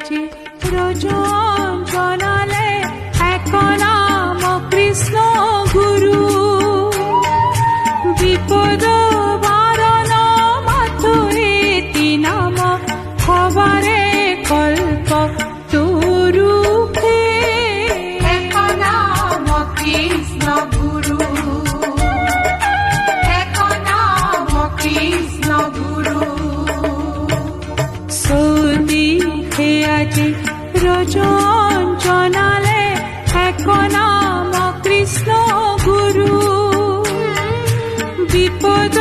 আজি রজন জনালে এক নাম কৃষ্ণ গুরু বিপদ বারণ মাথো এটি নাম হবারে কল্প তরু এক নাম কৃষ্ণ গুরু এক নাম কৃষ্ণ গুরু সৌদি হে আজি রজন জনালে এক নাম কৃষ্ণ গুরু বিপদ